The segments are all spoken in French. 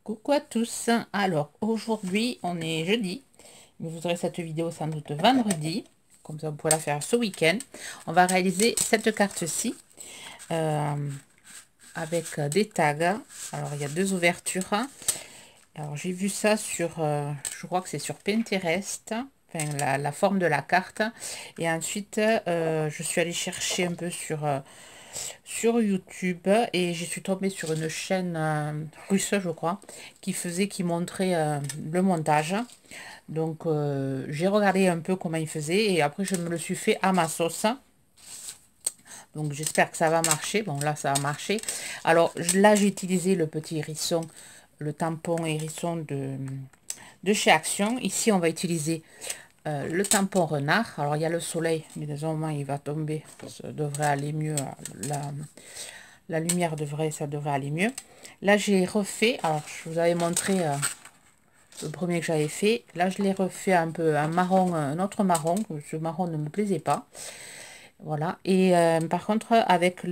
Coucou à tous. Alors aujourd'hui on est jeudi, mais vous aurez cette vidéo sans doute vendredi, comme ça vous pouvez la faire ce week-end. On va réaliser cette carte-ci avec des tags. Alors il y a deux ouvertures. Alors j'ai vu ça sur, je crois que c'est sur Pinterest, enfin la forme de la carte. Et ensuite je suis allée chercher un peu sur YouTube et je suis tombée sur une chaîne russe, je crois, qui montrait le montage. Donc j'ai regardé un peu comment il faisait et après je me le suis fait à ma sauce. Donc j'espère que ça va marcher. Bon, là ça a marché. Alors là j'ai utilisé le petit hérisson, le tampon hérisson de chez Action. Ici on va utiliser le tampon renard. Alors il y a le soleil, mais dans un moment il va tomber, ça devrait aller mieux. La lumière ça devrait aller mieux. Là j'ai refait, alors je vous avais montré le premier que j'avais fait. Là je l'ai refait un peu un marron, un autre marron. Ce marron ne me plaisait pas. Voilà. Et par contre avec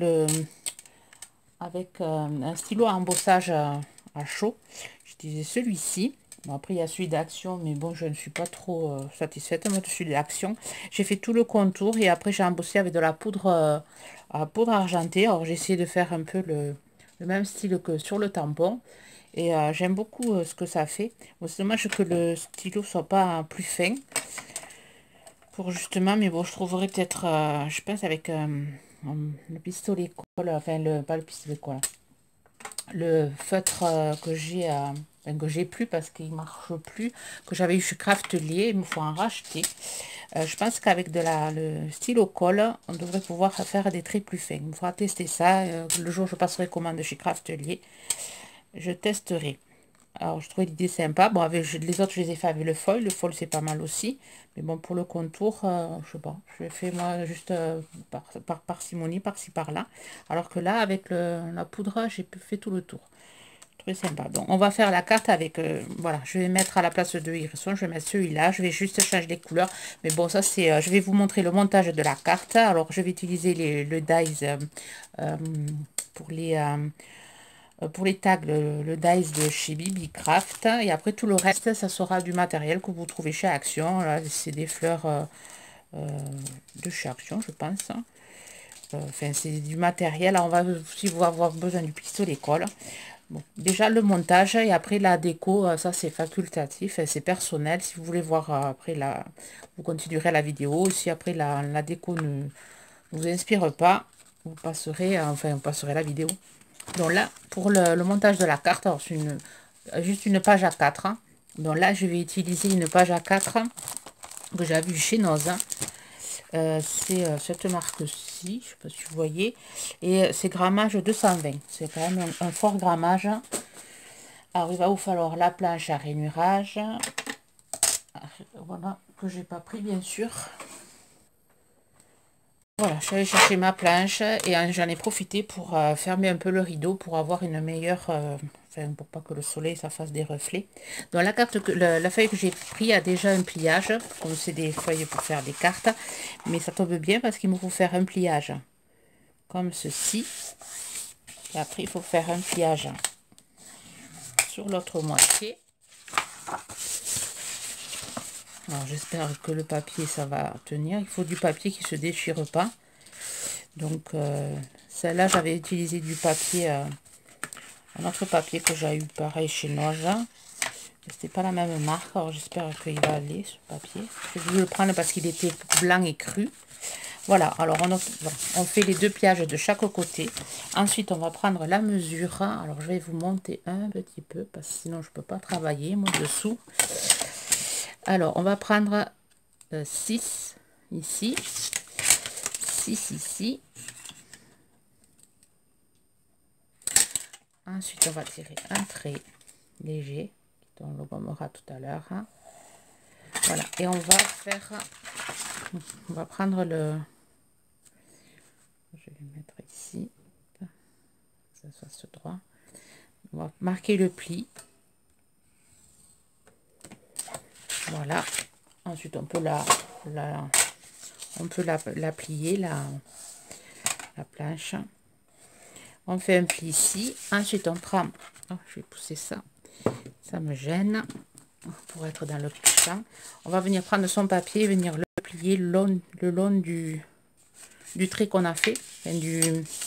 un stylo à embossage à chaud, j'utilisais celui-ci. Bon, après il y a celui d'Action, mais bon, je ne suis pas trop satisfaite de celui d'Action. J'ai fait tout le contour et après j'ai embossé avec de la poudre à poudre argentée. Alors j'ai essayé de faire un peu le même style que sur le tampon. Et j'aime beaucoup ce que ça fait. Bon, c'est dommage que le stylo soit pas plus fin. Pour justement, mais bon, je trouverais peut-être, je pense avec le pistolet colle, enfin, pas le pistolet colle, le feutre que j'ai plus parce qu'il marche plus, que j'avais eu chez Craftelier, il me faut en racheter. Je pense qu'avec le stylo colle, on devrait pouvoir faire des traits plus fins. Il me faudra tester ça. Le jour où je passerai commande chez Craftelier, je testerai. Alors, je trouvais l'idée sympa. Bon, avec les autres, je les ai fait avec le foil. Le foil, c'est pas mal aussi. Mais bon, pour le contour, je sais pas. Je l'ai fait, moi, juste par parcimonie, par-ci, par-là. Alors que là, avec la poudre, j'ai fait tout le tour. Très sympa. Donc, on va faire la carte avec... voilà, je vais mettre à la place de hérisson. Je vais mettre celui-là. Je vais juste changer les couleurs. Mais bon, ça, c'est... je vais vous montrer le montage de la carte. Alors, je vais utiliser le dies pour les... pour les tags, le dies de chez Bibicraft. Et après, tout le reste, ça sera du matériel que vous trouvez chez Action. Là, c'est des fleurs de chez Action, je pense. Enfin, c'est du matériel. Alors, on va aussi avoir besoin du pistolet colle. Bon, déjà, le montage et après la déco, ça, c'est facultatif. C'est personnel. Si vous voulez voir après, vous continuerez la vidéo. Si après, la déco ne vous inspire pas, vous passerez la vidéo. Donc là, pour le montage de la carte, alors c'est juste une page A4. Hein. Donc là, je vais utiliser une page A4 que j'ai vue chez Noz. C'est cette marque-ci, je ne sais pas si vous voyez. Et c'est grammage 220. C'est quand même un fort grammage. Alors, il va vous falloir la planche à rainurage. Voilà, que j'ai pas pris, bien sûr. Voilà, je suis allée chercher ma planche et j'en ai profité pour fermer un peu le rideau pour avoir une meilleure... enfin, pour pas que le soleil ça fasse des reflets. Donc la carte, la feuille que j'ai pris a déjà un pliage, comme c'est des feuilles pour faire des cartes. Mais ça tombe bien parce qu'il me faut faire un pliage comme ceci. Et après, il faut faire un pliage sur l'autre moitié. Alors j'espère que le papier ça va tenir. Il faut du papier qui se déchire pas. Donc celle-là j'avais utilisé du papier, un autre papier que j'ai eu pareil chez Noz. C'était pas la même marque. Alors j'espère qu'il va aller ce papier. Je vais le prendre parce qu'il était blanc et cru. Voilà, alors on fait les deux pliages de chaque côté. Ensuite on va prendre la mesure. Alors je vais vous monter un petit peu parce que sinon je peux pas travailler moi dessous. Alors, on va prendre 6 ici, 6 ici. Ensuite, on va tirer un trait léger, dont on le gommera tout à l'heure. Hein. Voilà, et on va prendre je vais le mettre ici, que ça soit ce droit. On va marquer le pli. Voilà. Ensuite, on peut la plier, la planche. On fait un pli ici. Ensuite, on prend... Oh, je vais pousser ça. Ça me gêne. Pour être dans le champ. On va venir prendre son papier et venir le plier le long du trait qu'on a fait, enfin, du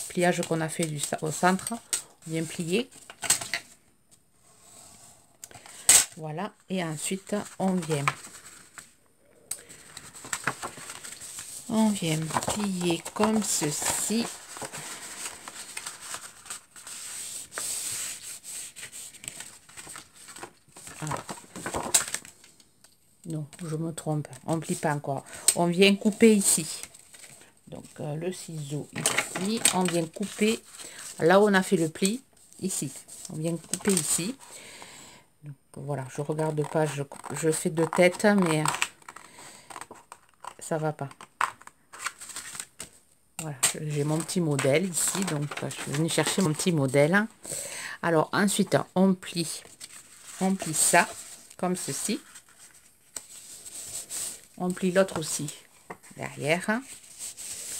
pliage qu'on a fait au centre. On vient plier. Voilà. Et ensuite, on vient plier comme ceci. Non, je me trompe. On ne plie pas encore. On vient couper ici. Donc, le ciseau ici. On vient couper là où on a fait le pli. Ici. On vient couper ici. Donc, voilà, je regarde pas. Je fais de tête, mais ça va pas. Voilà, j'ai mon petit modèle ici. Donc, je suis venue chercher mon petit modèle. Alors, ensuite, on plie ça comme ceci. On plie l'autre aussi derrière.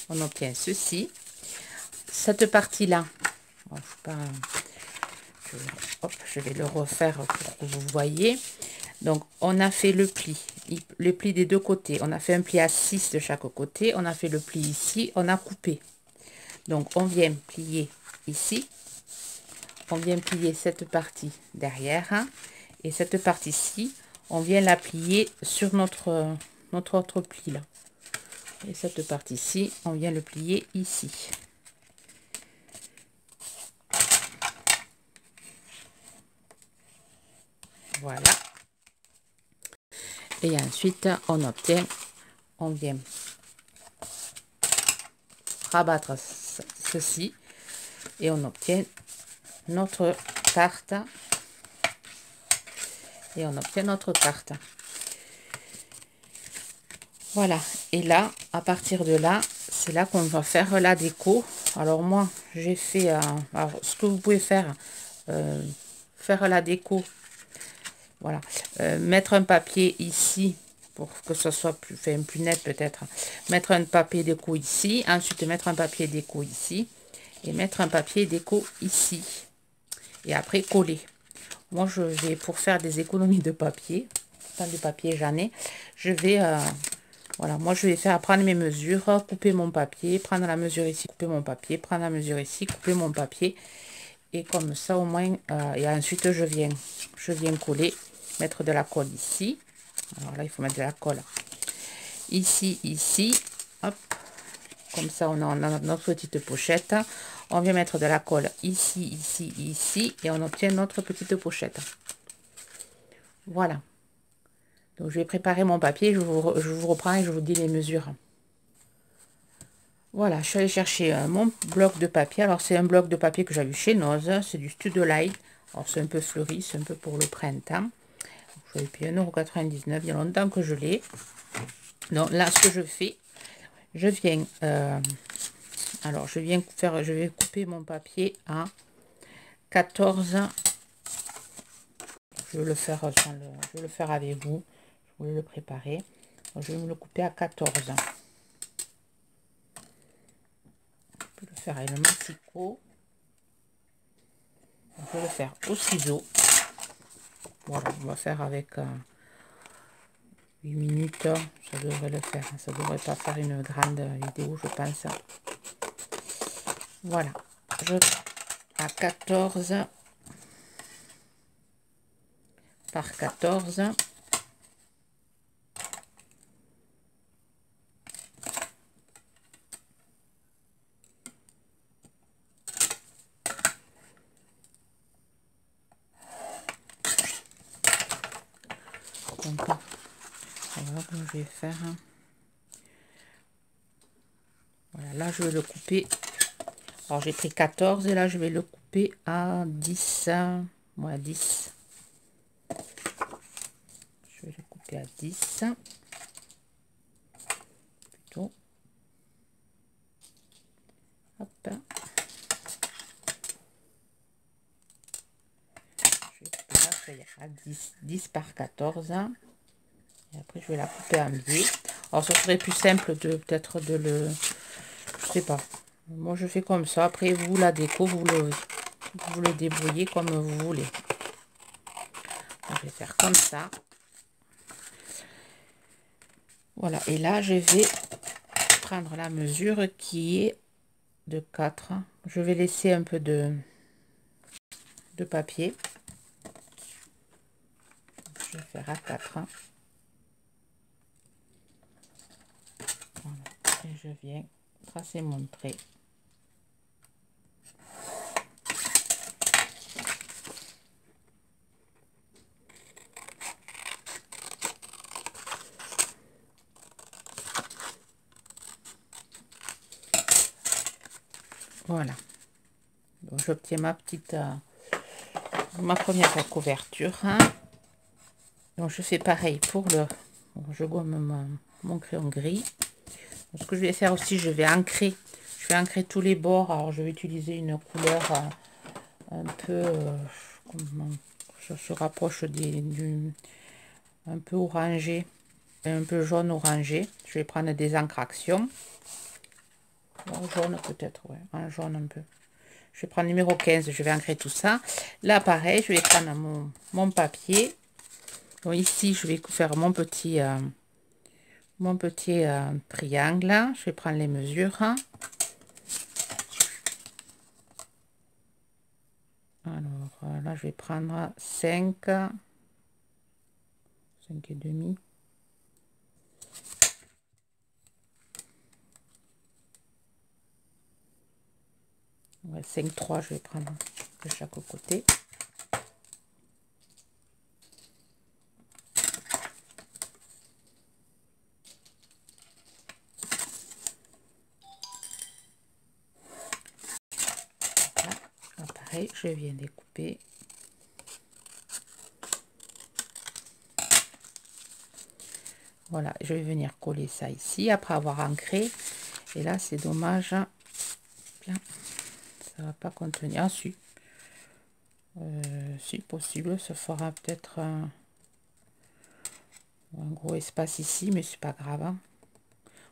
On obtient ceci. Cette partie-là, je vais le refaire pour que vous voyez. Donc, on a fait le pli des deux côtés. On a fait un pli à 6 de chaque côté. On a fait le pli ici. On a coupé. Donc, on vient plier ici. On vient plier cette partie derrière. Et cette partie-ci, on vient la plier sur notre autre pli là. Et cette partie-ci, on vient le plier ici. Voilà. Et ensuite, on vient rabattre ceci et on obtient notre carte. Et on obtient notre carte. Voilà. Et là, à partir de là, c'est là qu'on va faire la déco. Alors moi, j'ai fait... alors, ce que vous pouvez faire, faire la déco. Voilà. Mettre un papier ici pour que ce soit plus net peut-être. Mettre un papier déco ici. Ensuite, mettre un papier déco ici. Et mettre un papier déco ici. Et après, coller. Moi, je vais, pour faire des économies de papier, tant de papier j'en ai, je vais... voilà, moi je vais faire prendre mes mesures, couper mon papier, prendre la mesure ici, couper mon papier, prendre la mesure ici, couper mon papier. Et comme ça au moins, et ensuite je viens coller, mettre de la colle ici. Alors là, il faut mettre de la colle ici, ici. Hop, comme ça on a notre petite pochette. On vient mettre de la colle ici, ici, ici. Et on obtient notre petite pochette. Voilà. Donc, je vais préparer mon papier. Je vous reprends et je vous dis les mesures. Voilà, je suis allée chercher mon bloc de papier. Alors, c'est un bloc de papier que j'ai eu chez Noz. C'est du Studolite. Alors, c'est un peu fleuri. C'est un peu pour le printemps. Je l'ai payé 1,99 €. Il y a longtemps que je l'ai. Donc, là, ce que je fais, je viens... alors, je vais couper mon papier à 14. Je vais le faire avec vous. Je voulais le préparer. Donc, je vais me le couper à 14. Je peux le faire avec le massicot. Je vais le faire au ciseau. Voilà, on va faire avec 8 minutes. Ça devrait le faire. Ça devrait pas faire une grande vidéo, je pense. Voilà. À 14 par 14. Donc, voilà comme je vais faire. Voilà, là je vais le couper. Alors j'ai pris 14 et là je vais le couper à 10. Moi 10. Je vais le couper à 10. Plutôt. Hop. Je vais couper là, ça ira à 10 par 14. Et après je vais la couper en biais. Alors ce serait plus simple de peut-être de le... Je sais pas. Moi je fais comme ça. Après vous la déco, vous le débrouillez comme vous voulez. Je vais faire comme ça. Voilà, et là je vais prendre la mesure qui est de 4. Je vais laisser un peu de papier. Je vais faire à 4. Voilà. Et je viens tracer mon trait. Voilà. Donc j'obtiens ma petite ma première couverture. Donc je fais pareil pour le. Je gomme mon crayon gris. Donc, ce que je vais faire aussi, je vais ancrer tous les bords. Alors je vais utiliser une couleur un peu comment ça se rapproche du un peu orangé, un peu jaune orangé. Je vais prendre des encrations. Jaune peut-être, ouais, un jaune un peu. Je vais prendre numéro 15, je vais ancrer tout ça. Là, pareil, je vais prendre mon papier. Donc ici, je vais faire mon petit triangle. Je vais prendre les mesures. Alors là, je vais prendre 5 et demi. Ouais, 5,3, je vais prendre de chaque côté. Là, pareil, je viens découper. Voilà, je vais venir coller ça ici après avoir ancré. Et là, c'est dommage. Bien, ça va pas contenir. Ah, si. Si possible, ça fera peut-être un gros espace ici, mais c'est pas grave. Hein.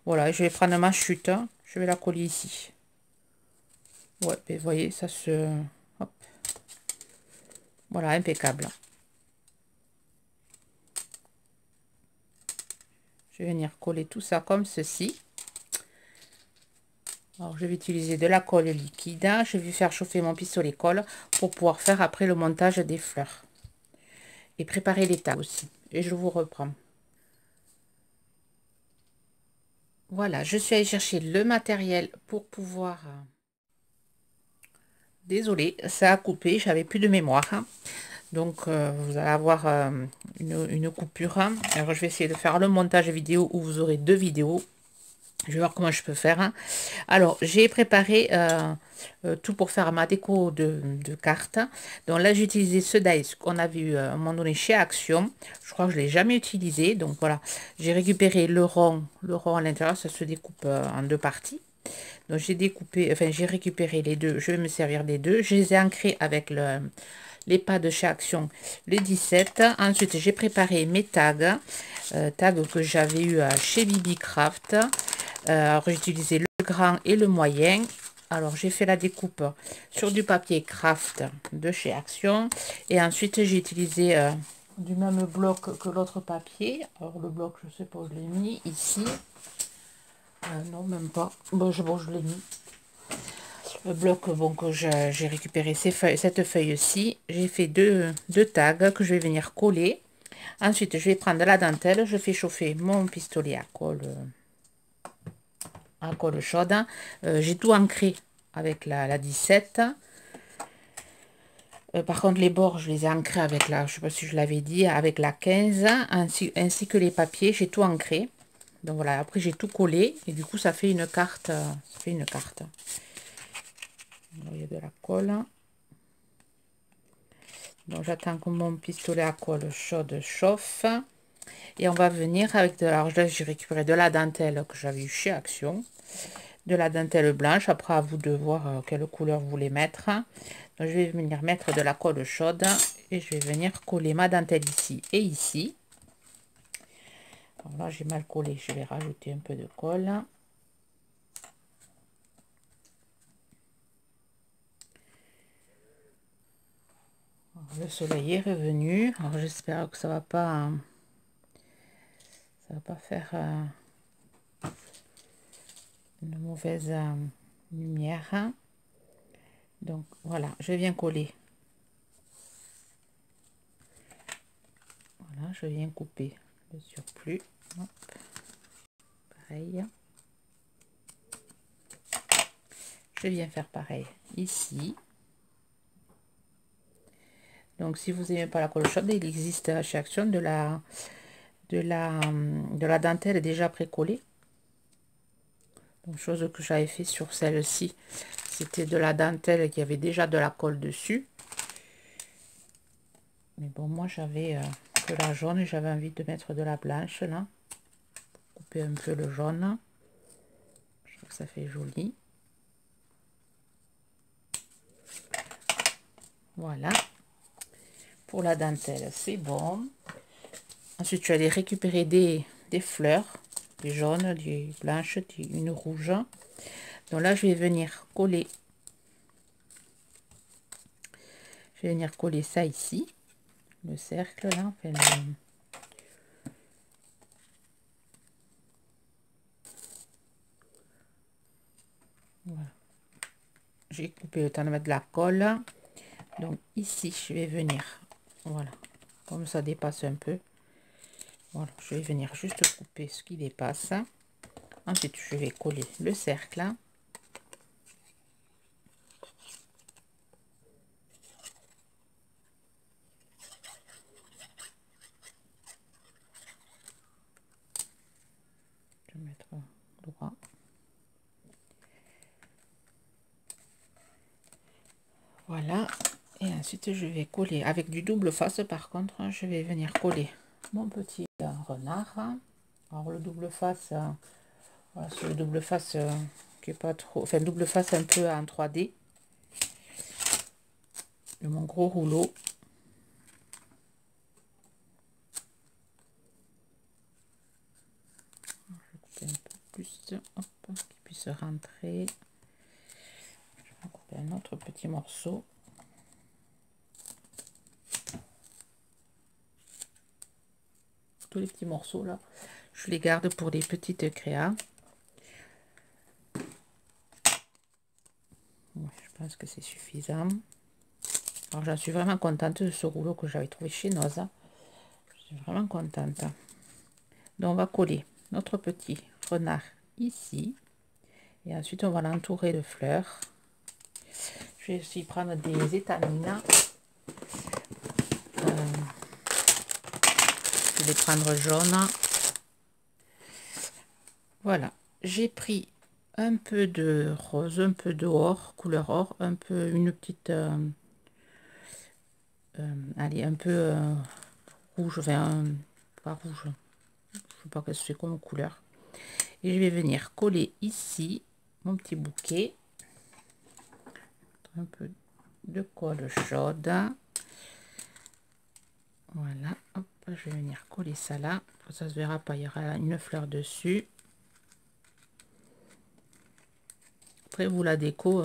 Voilà, je vais prendre ma chute. Je vais la coller ici. Ouais, vous voyez, ça se... Hop. Voilà, impeccable. Je vais venir coller tout ça comme ceci. Alors, je vais utiliser de la colle liquide. Je vais faire chauffer mon pistolet colle pour pouvoir faire après le montage des fleurs. Et préparer les tags aussi. Et je vous reprends. Voilà, je suis allée chercher le matériel pour pouvoir... Désolée, ça a coupé, j'avais plus de mémoire. Donc, vous allez avoir une coupure. Alors, je vais essayer de faire le montage vidéo où vous aurez deux vidéos. Je vais voir comment je peux faire. Alors, j'ai préparé tout pour faire ma déco de cartes. Donc là, j'ai utilisé ce dice qu'on avait eu à un moment donné chez Action. Je crois que je ne l'ai jamais utilisé. Donc voilà, j'ai récupéré le rond à l'intérieur. Ça se découpe en deux parties. Donc j'ai découpé, enfin j'ai récupéré les deux. Je vais me servir des deux. Je les ai ancrés avec les pas de chez Action, les 17. Ensuite, j'ai préparé mes tags. Tags que j'avais eu chez Bibi Craft. Alors j'ai utilisé le grand et le moyen. Alors j'ai fait la découpe sur du papier craft de chez Action. Et ensuite j'ai utilisé du même bloc que l'autre papier. Alors le bloc, je sais pas où je l'ai mis, ici. Non, même pas. Bon, je l'ai mis. Le bloc, bon, que j'ai récupéré cette feuille-ci. J'ai fait deux tags que je vais venir coller. Ensuite, je vais prendre de la dentelle. Je fais chauffer mon pistolet à colle chaude. J'ai tout ancré avec la 17. Par contre, les bords, je les ai ancrés avec je sais pas si je l'avais dit, avec la 15, ainsi que les papiers, j'ai tout ancré. Donc voilà, après j'ai tout collé et du coup ça fait une carte. Il y a de la colle. Donc j'attends que mon pistolet à colle chaude chauffe. Et on va venir avec alors là j'ai récupéré de la dentelle que j'avais eu chez Action. De la dentelle blanche, après à vous de voir quelle couleur vous voulez mettre. Donc je vais venir mettre de la colle chaude et je vais venir coller ma dentelle ici et ici. Alors là j'ai mal collé, je vais rajouter un peu de colle. Le soleil est revenu. Alors j'espère que ça va pas faire une mauvaise lumière. Donc voilà, je viens coller. Voilà, je viens couper le surplus. Hop. Pareil. Je viens faire pareil ici. Donc si vous n'aimez pas la colle chaude, il existe chez Action de la dentelle déjà pré-collée. Donc chose que j'avais fait sur celle-ci, c'était de la dentelle qui avait déjà de la colle dessus. Mais bon, moi j'avais que la jaune et j'avais envie de mettre de la blanche là. Couper un peu le jaune. Je trouve que ça fait joli. Voilà. Pour la dentelle, c'est bon. Ensuite, tu vas aller récupérer des fleurs, des jaunes, des blanches, une rouge. Donc là, je vais venir coller. Je vais venir coller ça ici, le cercle là. Enfin, voilà. J'ai coupé le temps de mettre de la colle. Donc ici, je vais venir, voilà, comme ça dépasse un peu. Voilà, je vais venir juste couper ce qui dépasse. Ensuite, je vais coller le cercle. Je vais mettre droit. Voilà. Et ensuite, je vais coller avec du double face. Par contre, je vais venir coller mon petit renard. Alors, le double face, voilà, c'est le double face qui est pas trop... Enfin, double face un peu en 3D. De mon gros rouleau. Je vais couper un peu plus, hop, qu'il puisse rentrer. Je vais couper un autre petit morceau. Tous les petits morceaux là, je les garde pour les petites créas. Ouais, je pense que c'est suffisant. Alors j'en suis vraiment contente de ce rouleau que j'avais trouvé chez Noza. Je suis vraiment contente. Donc on va coller notre petit renard ici. Et ensuite on va l'entourer de fleurs. Je vais aussi prendre des étamines. Je vais les prendre jaunes. Voilà, j'ai pris un peu de rose, un peu de or, couleur or, un peu une petite allez, un peu rouge, enfin pas rouge, je sais pas qu'est-ce que c'est comme couleur. Et je vais venir coller ici mon petit bouquet, un peu de colle chaude. Voilà, hop, je vais venir coller ça là, ça se verra pas, il y aura une fleur dessus. Après vous la déco,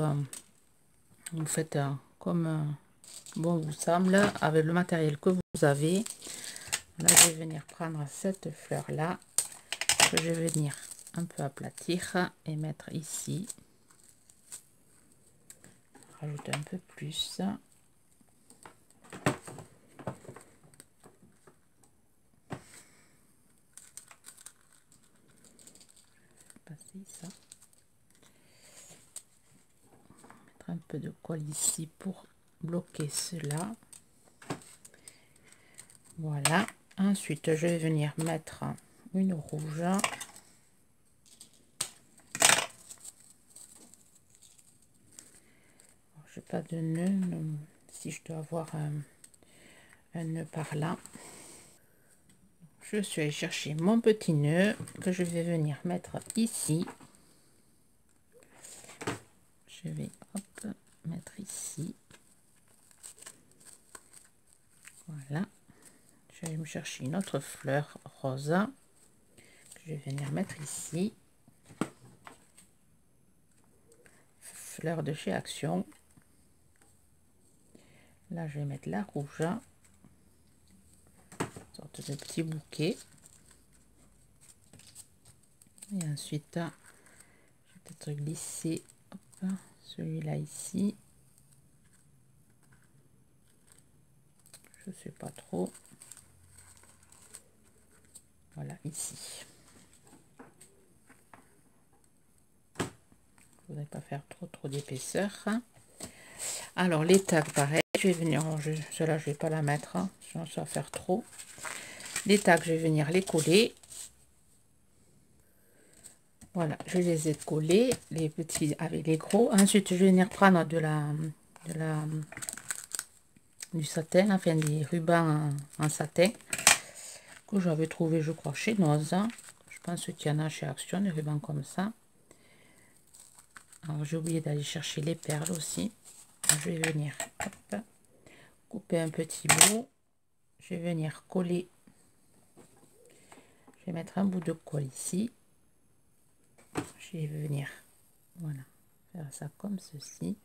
vous faites comme bon vous semble avec le matériel que vous avez. Là je vais venir prendre cette fleur là que je vais venir un peu aplatir et mettre ici, rajouter un peu plus. Passer ça, mettre un peu de colle ici pour bloquer cela. Voilà, ensuite je vais venir mettre une rouge. J'ai pas de nœud, si je dois avoir un nœud par là. Je suis allée chercher mon petit nœud que je vais venir mettre ici. Je vais hop, mettre ici. Voilà. Je vais me chercher une autre fleur rose que je vais venir mettre ici. Fleur de chez Action. Là, je vais mettre la rouge. Une sorte de petit bouquet. Et ensuite, je vais peut-être glisser celui-là ici. Je sais pas trop. Voilà, ici. Je voudrais pas faire trop d'épaisseur. Alors, les tags, pareil. Je vais venir, cela je vais pas la mettre, sinon ça va faire trop. Les tags, je vais venir les coller. Voilà, je les ai collés, les petits avec les gros. Ensuite, je vais venir prendre du satin, enfin des rubans en satin que j'avais trouvé, je crois, chez Noz. Je pense qu'il y en a chez Action, des rubans comme ça. Alors, j'ai oublié d'aller chercher les perles aussi. Alors, je vais venir couper un petit bout. Je vais venir coller. Je vais mettre un bout de colle ici. Je vais venir, voilà, faire ça comme ceci.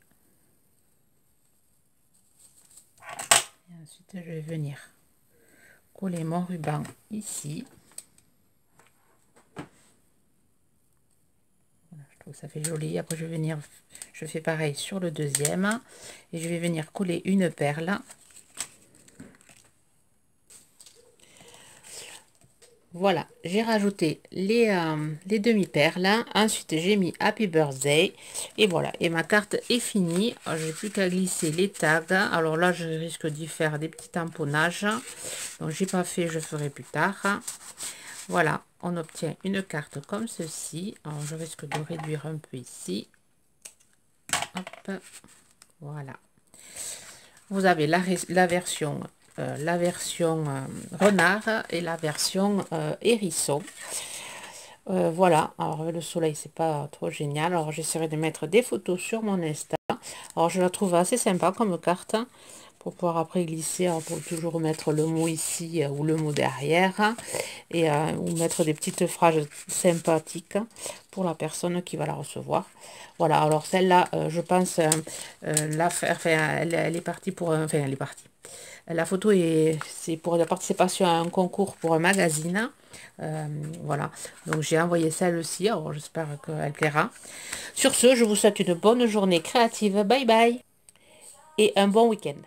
Et ensuite, je vais venir coller mon ruban ici. Voilà, je trouve que ça fait joli. Après, je vais venir, je fais pareil sur le deuxième. Et je vais venir coller une perle. Voilà, j'ai rajouté les demi-perles. Ensuite, j'ai mis Happy Birthday. Et voilà, et ma carte est finie. J'ai plus qu'à glisser les tags. Alors là, je risque d'y faire des petits tamponnages. Donc, j'ai pas fait, je ferai plus tard. Voilà, on obtient une carte comme ceci. Alors, je risque de réduire un peu ici. Hop, voilà. Vous avez la version renard et la version hérisson. Voilà, alors le soleil c'est pas trop génial, alors j'essaierai de mettre des photos sur mon Insta. Alors je la trouve assez sympa comme carte pour pouvoir après glisser, alors pour toujours mettre le mot ici ou le mot derrière et ou mettre des petites phrases sympathiques pour la personne qui va la recevoir. Voilà, alors celle-là je pense la faire, enfin, elle est partie pour, enfin elle est partie. La photo c'est pour la participation à un concours pour un magazine. Voilà, donc j'ai envoyé celle-ci, alors j'espère qu'elle plaira. Sur ce, je vous souhaite une bonne journée créative, bye bye, et un bon week-end.